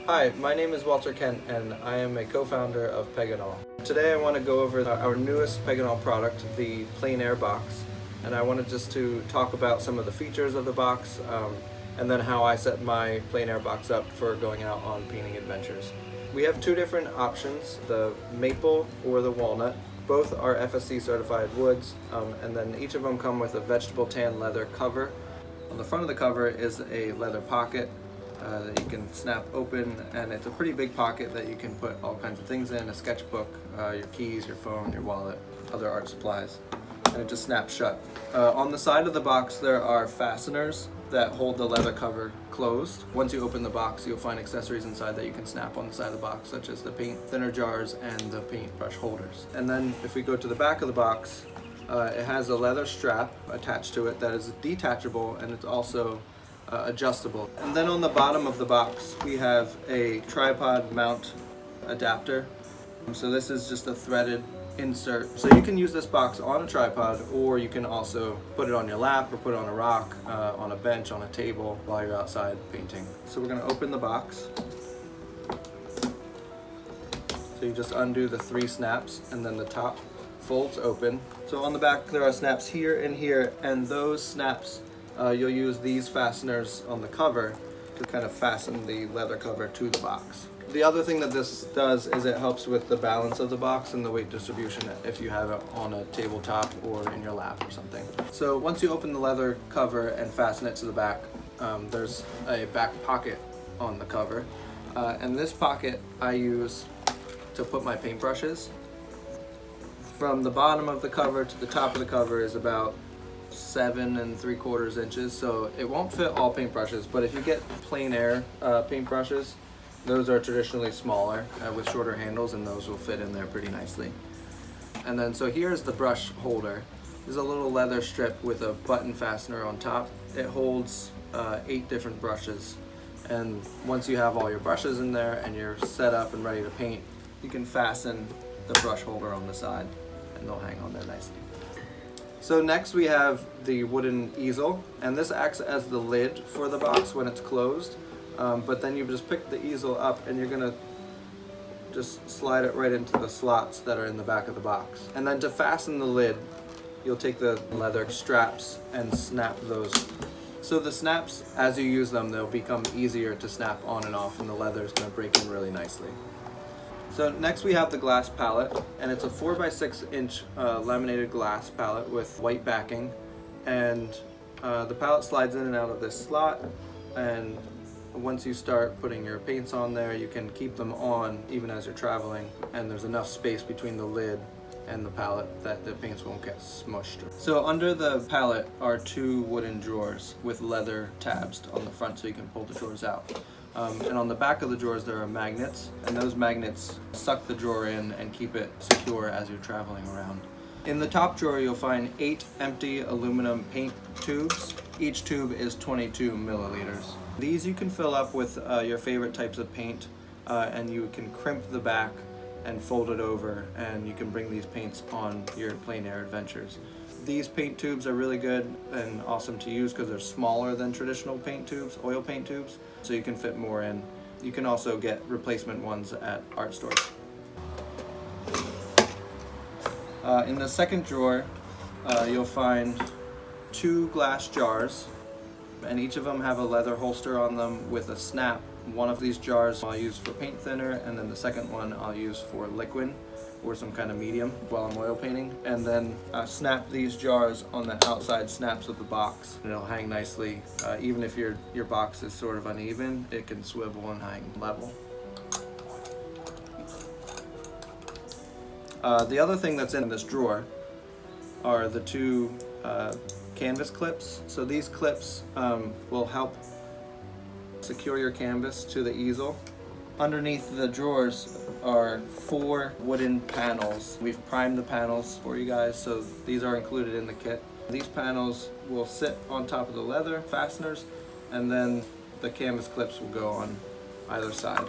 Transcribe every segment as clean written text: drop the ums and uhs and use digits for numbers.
Hi, my name is Walter Kent and I am a co-founder of Peganol. Today I want to go over our newest Peganol product, the Plein Air Box, and I wanted just to talk about some of the features of the box and then how I set my Plein Air Box up for going out on painting adventures. We have two different options, the maple or the walnut. Both are FSC certified woods, and then each of them come with a vegetable tan leather cover. On the front of the cover is a leather pocket that you can snap open, and it's a pretty big pocket that you can put all kinds of things in, a sketchbook, your keys, your phone, your wallet, other art supplies, and it just snaps shut. On the side of the box there are fasteners that hold the leather cover closed. Once you open the box, you'll find accessories inside that you can snap on the side of the box, such as the paint thinner jars and the paintbrush holders. And then if we go to the back of the box, it has a leather strap attached to it that is detachable, and it's also adjustable. And then on the bottom of the box we have a tripod mount adapter. So this is just a threaded insert. So you can use this box on a tripod, or you can also put it on your lap or put it on a rock, on a bench, on a table while you're outside painting. So we're going to open the box. So you just undo the 3 snaps and then the top folds open. So on the back there are snaps here and here, and those snaps you'll use these fasteners on the cover to kind of fasten the leather cover to the box. The other thing that this does is it helps with the balance of the box and the weight distribution if you have it on a tabletop or in your lap or something. So once you open the leather cover and fasten it to the back, there's a back pocket on the cover. And this pocket I use to put my paintbrushes. From the bottom of the cover to the top of the cover is about 7 3/4 inches, so it won't fit all paintbrushes, but if you get plein air paintbrushes, those are traditionally smaller with shorter handles, and those will fit in there pretty nicely. And then so here's the brush holder. There's a little leather strip with a button fastener on top. It holds 8 different brushes, and once you have all your brushes in there and you're set up and ready to paint, you can fasten the brush holder on the side and they'll hang on there nicely. So next we have the wooden easel, and this acts as the lid for the box when it's closed, but then you just pick the easel up and you're gonna just slide it right into the slots that are in the back of the box. And then to fasten the lid, you'll take the leather straps and snap those. So the snaps, as you use them, they'll become easier to snap on and off, and the leather is gonna break in really nicely. So next we have the glass palette, and it's a 4x6 inch laminated glass palette with white backing, and the palette slides in and out of this slot, and once you start putting your paints on there, you can keep them on even as you're traveling, and there's enough space between the lid and the palette that the paints won't get smushed. So under the palette are 2 wooden drawers with leather tabs on the front so you can pull the drawers out. And on the back of the drawers there are magnets, and those magnets suck the drawer in and keep it secure as you're traveling around. In the top drawer you'll find 8 empty aluminum paint tubes. Each tube is 22 milliliters. These you can fill up with your favorite types of paint, and you can crimp the back and fold it over, and you can bring these paints on your plein air adventures. These paint tubes are really good and awesome to use because they're smaller than traditional paint tubes, oil paint tubes, so you can fit more in. You can also get replacement ones at art stores. In the second drawer, you'll find 2 glass jars, and each of them have a leather holster on them with a snap. One of these jars I'll use for paint thinner, and then the second one I'll use for liquid or some kind of medium while I'm oil painting. And then snap these jars on the outside snaps of the box, and it'll hang nicely. Even if your box is sort of uneven, it can swivel and hang level. The other thing that's in this drawer are the 2 canvas clips. So these clips will help secure your canvas to the easel. Underneath the drawers are 4 wooden panels. We've primed the panels for you guys, so these are included in the kit. These panels will sit on top of the leather fasteners, and then the canvas clips will go on either side.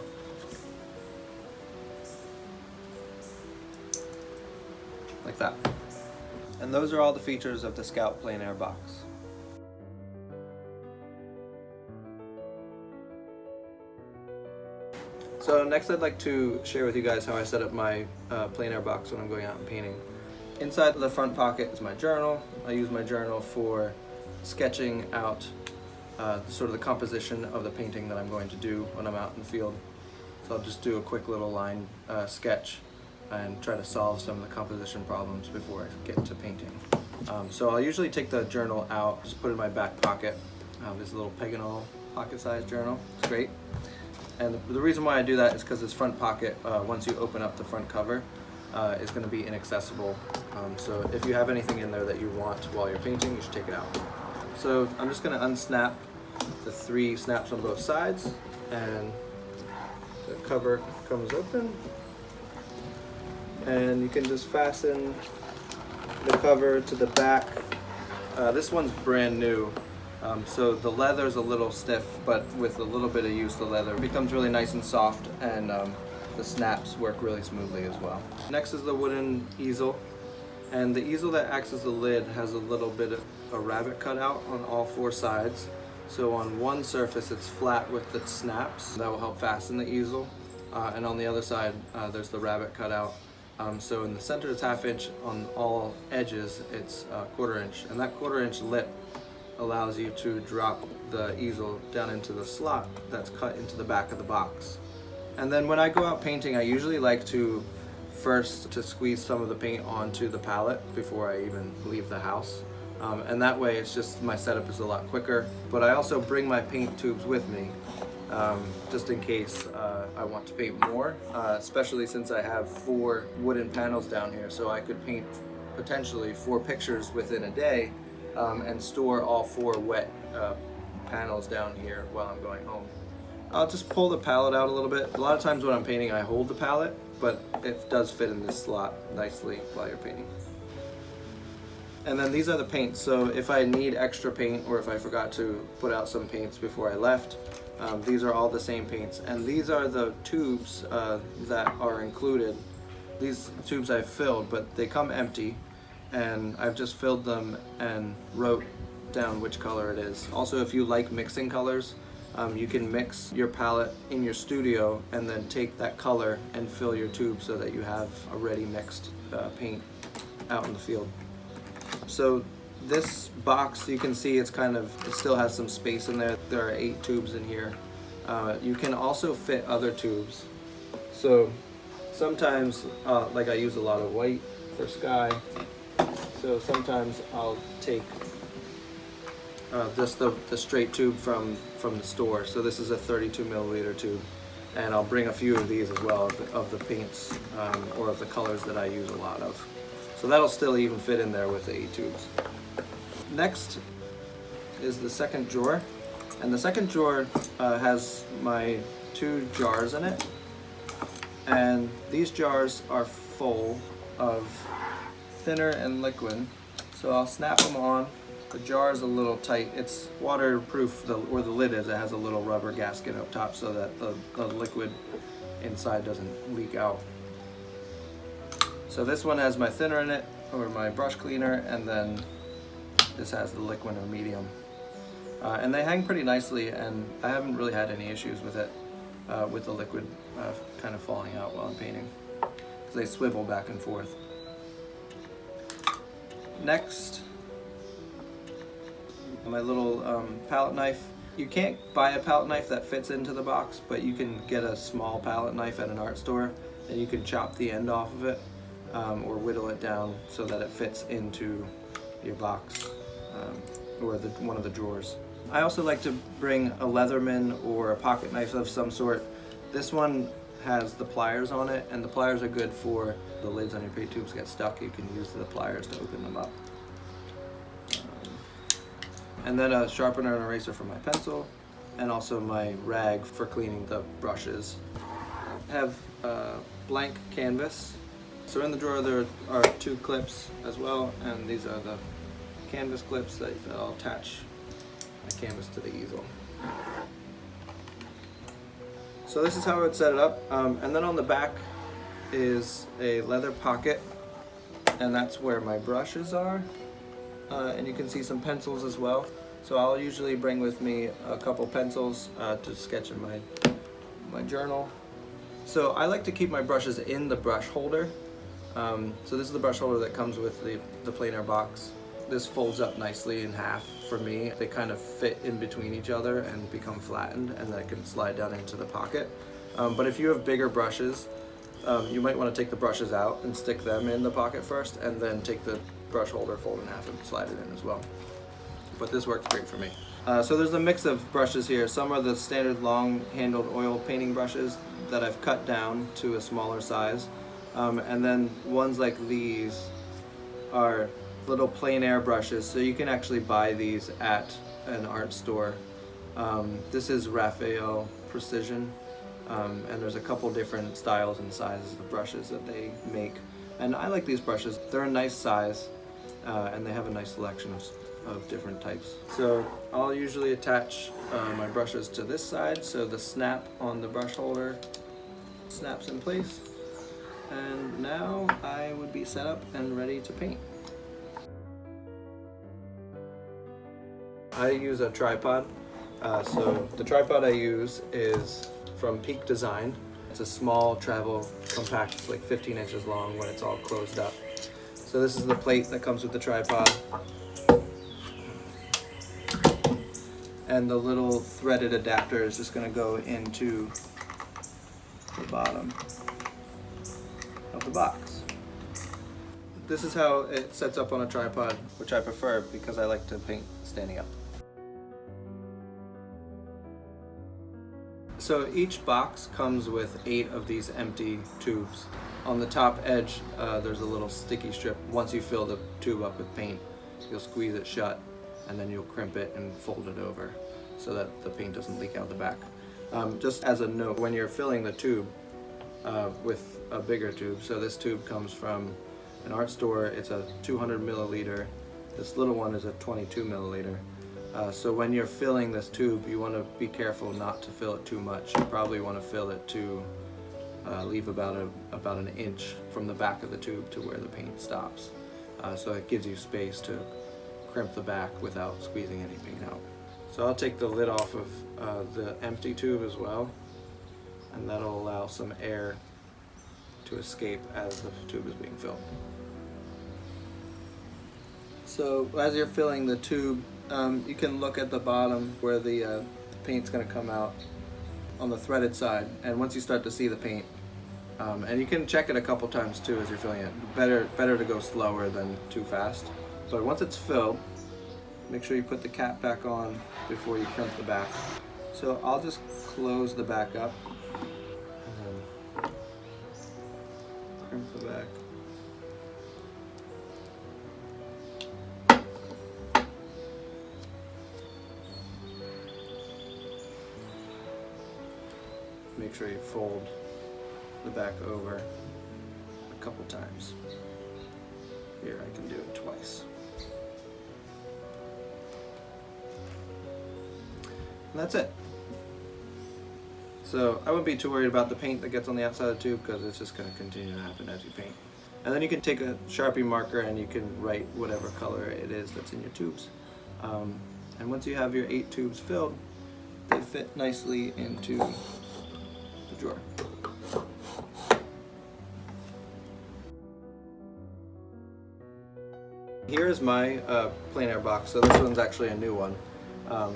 Like that. And those are all the features of the Scout Plein Air Box. So next I'd like to share with you guys how I set up my plein air box when I'm going out and painting. Inside the front pocket is my journal. I use my journal for sketching out sort of the composition of the painting that I'm going to do when I'm out in the field. So I'll just do a quick little line sketch and try to solve some of the composition problems before I get to painting. So I'll usually take the journal out, just put it in my back pocket. This little Pegano pocket-sized journal. It's great. And the reason why I do that is because this front pocket, once you open up the front cover, is going to be inaccessible. So if you have anything in there that you want while you're painting, you should take it out. So I'm just going to unsnap the 3 snaps on both sides, and the cover comes open. And you can just fasten the cover to the back. This one's brand new. So the leather's a little stiff, but with a little bit of use, the leather becomes really nice and soft, and the snaps work really smoothly as well. Next is the wooden easel, and the easel that acts as the lid has a little bit of a rabbet cut out on all 4 sides. So on one surface it's flat with the snaps that will help fasten the easel, and on the other side there's the rabbet cut out. So in the center it's 1/2 inch, on all edges it's 1/4 inch, and that 1/4 inch lip allows you to drop the easel down into the slot that's cut into the back of the box. And then when I go out painting, I usually like to squeeze some of the paint onto the palette before I even leave the house. And that way it's just, my setup is a lot quicker. But I also bring my paint tubes with me, just in case I want to paint more, especially since I have 4 wooden panels down here, so I could paint potentially 4 pictures within a day. And store all 4 wet panels down here while I'm going home. I'll just pull the palette out a little bit. A lot of times when I'm painting I hold the palette, but it does fit in this slot nicely while you're painting. And then these are the paints, so if I need extra paint or if I forgot to put out some paints before I left, these are all the same paints. And these are the tubes that are included. These tubes I've filled, but they come empty. And I've just filled them and wrote down which color it is. Also, if you like mixing colors, you can mix your palette in your studio and then take that color and fill your tube so that you have a ready mixed paint out in the field. So this box, you can see it still has some space in there. There are 8 tubes in here. You can also fit other tubes. So sometimes, like I use a lot of white for sky. So sometimes I'll take just the straight tube from the store. So this is a 32 milliliter tube, and I'll bring a few of these as well of the paints or of the colors that I use a lot of. So that'll still even fit in there with the 8 tubes. Next is the second drawer, and the second drawer has my 2 jars in it, and these jars are full of thinner and liquid. So I'll snap them on. The jar is a little tight. It's waterproof where the lid is. It has a little rubber gasket up top so that the liquid inside doesn't leak out. So this one has my thinner in it, or my brush cleaner, and then this has the liquid or medium. And they hang pretty nicely, and I haven't really had any issues with it, with the liquid kind of falling out while I'm painting, because they swivel back and forth. Next, my little palette knife. You can't buy a palette knife that fits into the box, but you can get a small palette knife at an art store, and you can chop the end off of it or whittle it down so that it fits into your box or one of the drawers. I also like to bring a Leatherman or a pocket knife of some sort. This one has the pliers on it, and the pliers are good for the lids on your paint tubes get stuck. You can use the pliers to open them up. And then a sharpener and eraser for my pencil, and also my rag for cleaning the brushes. I have blank canvas. So in the drawer there are 2 clips as well, and these are the canvas clips that I'll attach my canvas to the easel. So this is how I would set it up, and then on the back is a leather pocket, and that's where my brushes are, and you can see some pencils as well. So I'll usually bring with me a couple pencils to sketch in my journal, So I like to keep my brushes in the brush holder. So this is the brush holder that comes with the plein air box. This folds up nicely in half for me. They kind of fit in between each other and become flattened, and then I can slide down into the pocket. But if you have bigger brushes, you might want to take the brushes out and stick them in the pocket first, and then take the brush holder, fold in half, and slide it in as well. But this works great for me. So there's a mix of brushes here. Some are the standard long-handled oil painting brushes that I've cut down to a smaller size. And then ones like these are little plein air brushes, so you can actually buy these at an art store. This is Raphael Precision, and there's a couple different styles and sizes of brushes that they make. And I like these brushes. They're a nice size, and they have a nice selection of different types. So I'll usually attach my brushes to this side, so the snap on the brush holder snaps in place. And now I would be set up and ready to paint. I use a tripod. So the tripod I use is from Peak Design. It's a small travel compact, it's like 15 inches long when it's all closed up. So this is the plate that comes with the tripod. And the little threaded adapter is just going to go into the bottom of the box. This is how it sets up on a tripod, which I prefer because I like to paint standing up. So each box comes with 8 of these empty tubes. On the top edge, there's a little sticky strip. Once you fill the tube up with paint, you'll squeeze it shut, and then you'll crimp it and fold it over so that the paint doesn't leak out the back. Just as a note, when you're filling the tube with a bigger tube, so this tube comes from an art store, it's a 200 milliliter. This little one is a 22 milliliter. So when you're filling this tube, you want to be careful not to fill it too much. You probably want to fill it to leave about an inch from the back of the tube to where the paint stops. So it gives you space to crimp the back without squeezing any paint out. So I'll take the lid off of the empty tube as well, and that'll allow some air to escape as the tube is being filled. So as you're filling the tube, you can look at the bottom where the paint's going to come out on the threaded side, and once you start to see the paint, and you can check it a couple times too as you're filling it. Better to go slower than too fast. But once it's filled, make sure you put the cap back on before you crimp the back. So I'll just close the back up and then crimp the back. Make sure you fold the back over a couple times. Here I can do it twice. And that's it. So I wouldn't be too worried about the paint that gets on the outside of the tube because it's just going to continue to happen as you paint. And then you can take a Sharpie marker and you can write whatever color it is that's in your tubes. And once you have your 8 tubes filled, they fit nicely into the drawer. Here is my plein air box. So this one's actually a new one.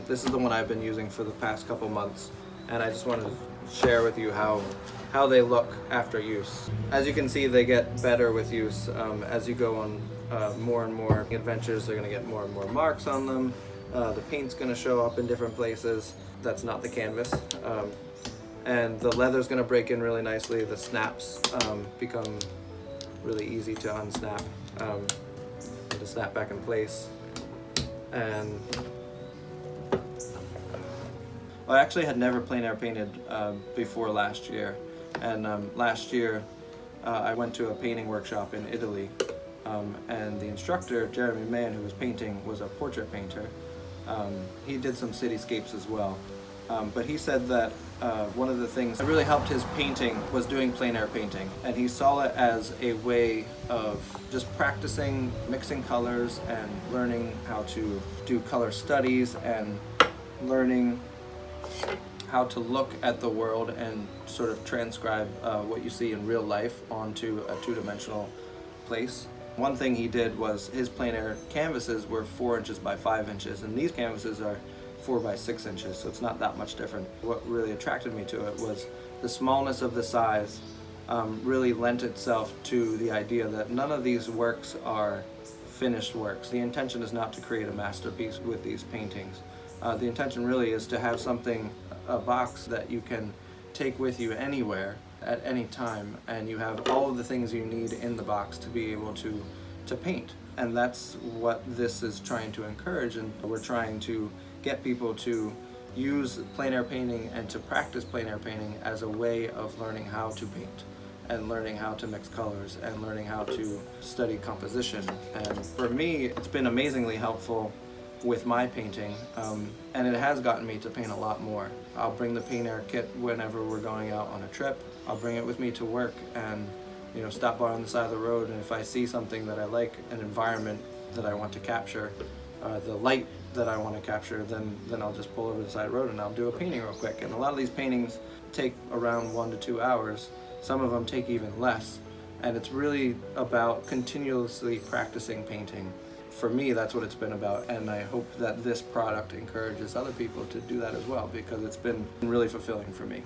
This is the one I've been using for the past couple months, and I just wanted to share with you how they look after use. As you can see, they get better with use. As you go on more and more adventures, they're going to get more and more marks on them. The paint's going to show up in different places. That's not the canvas. And the leather's going to break in really nicely. The snaps become really easy to unsnap and to snap back in place. And I actually had never plein air painted before last year. And last year I went to a painting workshop in Italy, and the instructor, Jeremy Mann, who was painting, was a portrait painter. He did some cityscapes as well. But he said that one of the things that really helped his painting was doing plein air painting, and he saw it as a way of just practicing mixing colors and learning how to do color studies and learning how to look at the world and sort of transcribe what you see in real life onto a two-dimensional place. One thing he did was his plein air canvases were 4 inches by 5 inches, and these canvases are 4 by 6 inches, so it's not that much different. What really attracted me to it was the smallness of the size really lent itself to the idea that none of these works are finished works. The intention is not to create a masterpiece with these paintings. The intention really is to have something, a box that you can take with you anywhere at any time, and you have all of the things you need in the box to be able to paint. And that's what this is trying to encourage, and we're trying to get people to use plein air painting and to practice plein air painting as a way of learning how to paint and learning how to mix colors and learning how to study composition. And for me, it's been amazingly helpful with my painting, and it has gotten me to paint a lot more. I'll bring the plein air kit whenever we're going out on a trip. I'll bring it with me to work and stop by on the side of the road, and if I see something that I like, an environment that I want to capture, the light that I want to capture, then I'll just pull over the side of the road and I'll do a painting real quick. And a lot of these paintings take around 1 to 2 hours. Some of them take even less, and it's really about continuously practicing painting. For me, that's what it's been about, and I hope that this product encourages other people to do that as well, because it's been really fulfilling for me.